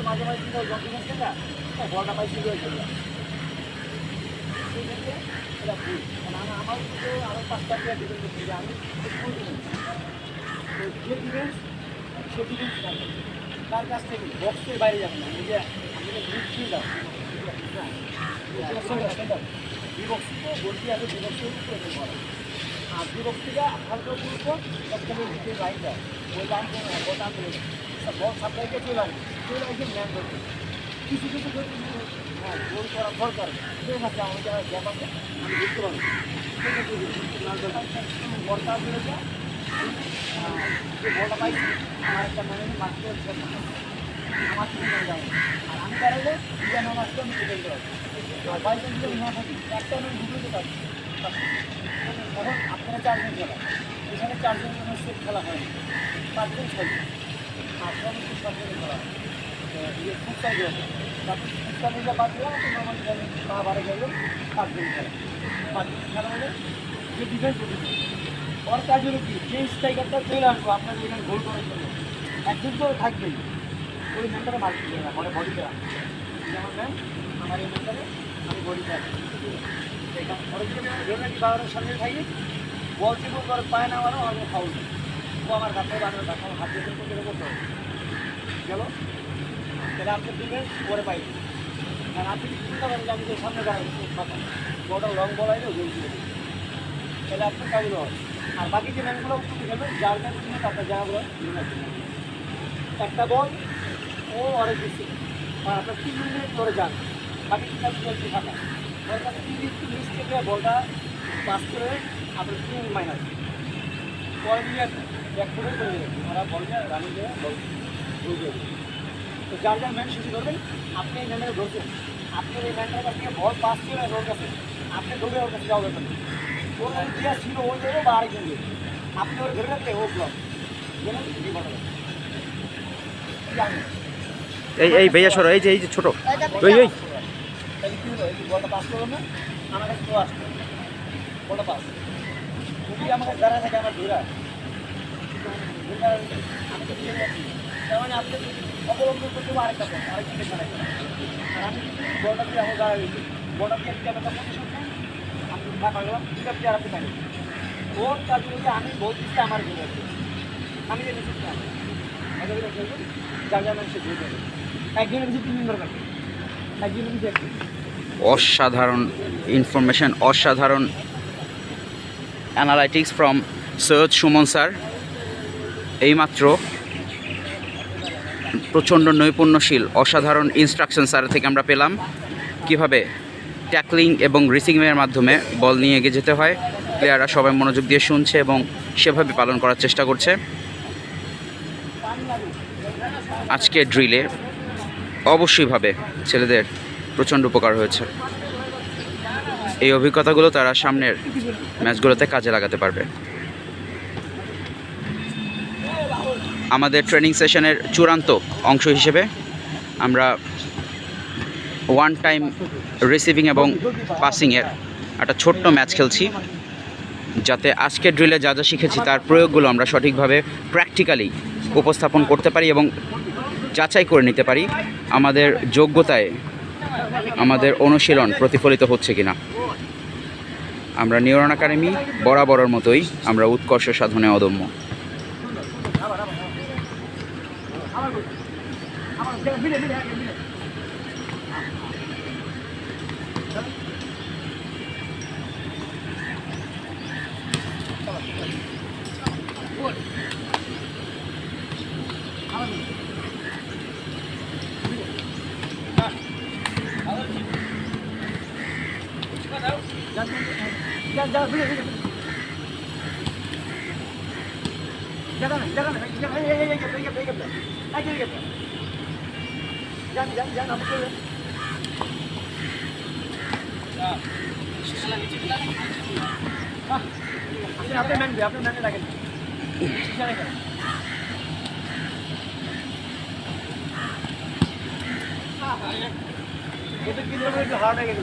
মাঝে মাঝে যন্ত্র করছে না, বলটা পাইছি এটা ভুল। কারণ আমার কিন্তু আরও 5টা প্লেয়ার ডিফেন্ড করছি যে আমি ফুল ডিফেন্স, তো যে ডিফেন্স সে ডিফেন্স করবে, তার কাছ থেকে বক্সের বাইরে যাবে না। এই যে আমাদের মিডফিল্ড দাও বিভক্স তো বলছি আগে বিভক্সের উপরে বলে, আর বিভক্স থেকে হালকা পুরো একটা লাইন দেয়, ওই লাইন বলটা বল সাপ্লাইকে চলে আসে ম্যান করতে কিছু কিছু হ্যাঁ গোল করা দরকার। ঠিক আছে, আমার যারা গ্যাপ আছে আমি বুঝতে পারবো বলটা বেরোছে, যে বলটা পাইছি আমার একটা ম্যানেজ মাস্টার আমার থেকে যাবে, আর আমি দাঁড়ালে যেন মাস্টার আমি ডিপেন্ড করবো। আর বাইচান্স যদি না থাকি একটা আমি ঢুকতে পারছি। এখন আপনারা 4 জন খেলা, এখানে 4 জনের কোনো সেট খেলা হয়নি, 5 জন 6 জন, আর সব 7 জনের খেলা হয়। খুব চাই বাকি ফুটসালটা বাদ দিলাম, নর্মাল পা বাড়ে গেলে 5 জন খেলা, 5 জন খেলা হলে যে ডিফেন্স করতে ওর কাজ হলো কি, যে স্ট্রাইকারটা চলে আসবো আপনার যেখানে গোল করার জন্য একজন তো থাকবেই, ওই ম্যানটারে মার্ক দিয়ে না পরে বডিতে রাখবে, যেমন ম্যান আমার এই ম্যানটারে আমি বডিতে রাখি, পরে যদি আমি ধরে রাখি বাবার সামনে থাকি, বল চিপুল করে পায় না আমারও আমার ফাউল, ও আমার কাছে বানানো তাকে হাত দিয়ে করতে করতে হবে গেল, তাহলে আপনি ডিফেন্স পরে পাই। আর আপনি চিন্তা করেন যে আমি যে সামনে দাঁড়াই ফাঁকা বলটা লং বল আইলেও গোল দিয়ে দিই, তাহলে আপনার কাজগুলো হয়। আর বাকি যে ম্যানগুলো তুমি খেলবেন যার ম্যান কিনে তার জায়গাগুলো একটা বল ও অনেক বেশি, আর আপনার 3 মিনিট ধরে যান, বাকি 3 মিনিট ফাঁকা বলটা 3 মিনিট থেকে বলটা পাস করে আপনার 3 মিনিট মাইনাস পরে দিয়ে 1 ফুটে করে দেবেন, ওরা বলটা রানিং দিয়ে বল ঢুকে। তো যার যার ম্যান শুরু করবেন, আপনি এই ম্যানটাকে ধরছেন, আপনি এই ম্যানটার কাছ থেকে বল পাস করে ওর কাছে, আপনি ধরে ওর কাছে যাওয়া যাবেন, ওর দেওয়া ছিল ওই দেবে বা আরেকজন দেবে, আপনি ওর ধরে রাখলে ও ব্লক এই ভাইয়া সরো, এই যে ছোট ওই ওই তাহলে কী হলো, এই বলটা পাস করলাম না, আমার কাছে তো আসতো বলটা পাস, যদি আমার কাছে দাঁড়া থাকে আমার ধরা আমি তো ফিরে যাচ্ছি, তার মানে আপনি অবলম্বন করতে হবে আরেকটা পথ, আরেকটা খেলা, আর আমি বলটা দিয়ে আমার দাঁড়া গেছি, বলটা দিয়ে একটা পজিশন নেই, আমি ফাঁকা গেলাম, 2টা প্লেয়ার আপনি পাইনি, ওর কাজ হচ্ছে আমি বলতেছি আমার ঘুরে আসবে, আমি যে নিচ্ছি যার যার মানুষের ঘুরে যাবে, একজনের বেশি 3 দরকার, একজনের বেশি একজন। অসাধারণ ইনফরমেশন, অসাধারণ analytics from Syed Suman sir. এইমাত্র প্রচণ্ড নৈপুণ্যশীল অসাধারণ ইনস্ট্রাকশন স্যার থেকে আমরা পেলাম কিভাবে ট্যাকলিং এবং রিসিভিংয়ের মাধ্যমে বল নিয়ে এগিয়ে যেতে হয়। প্লেয়াররা সবাই মনোযোগ দিয়ে শুনছে এবং সেভাবে পালন করার চেষ্টা করছে। আজকে ড্রিলে অবশ্যইভাবে ছেলেদের প্রচণ্ড উপকার হয়েছে। এই অভিজ্ঞতাগুলো তারা সামনের ম্যাচগুলোতে কাজে লাগাতে পারবে। আমাদের ট্রেনিং সেশনের চূড়ান্ত অংশ হিসেবে আমরা ওয়ান টাইম রিসিভিং এবং পাসিংয়ের একটা ছোট্ট ম্যাচ খেলছি, যাতে আজকের ড্রিলে যা যা শিখেছি তার প্রয়োগগুলো আমরা সঠিকভাবে প্র্যাকটিক্যালি উপস্থাপন করতে পারি এবং যাচাই করে নিতে পারি আমাদের যোগ্যতায় আমাদের অনুশীলন প্রতিফলিত হচ্ছে কিনা। আমরা নিউরন একাডেমি বরাবরের মতোই আমরা উৎকর্ষ সাধনে অদম্য। আপনার ম্যান রাখেন হার্ড হয়ে গেছে।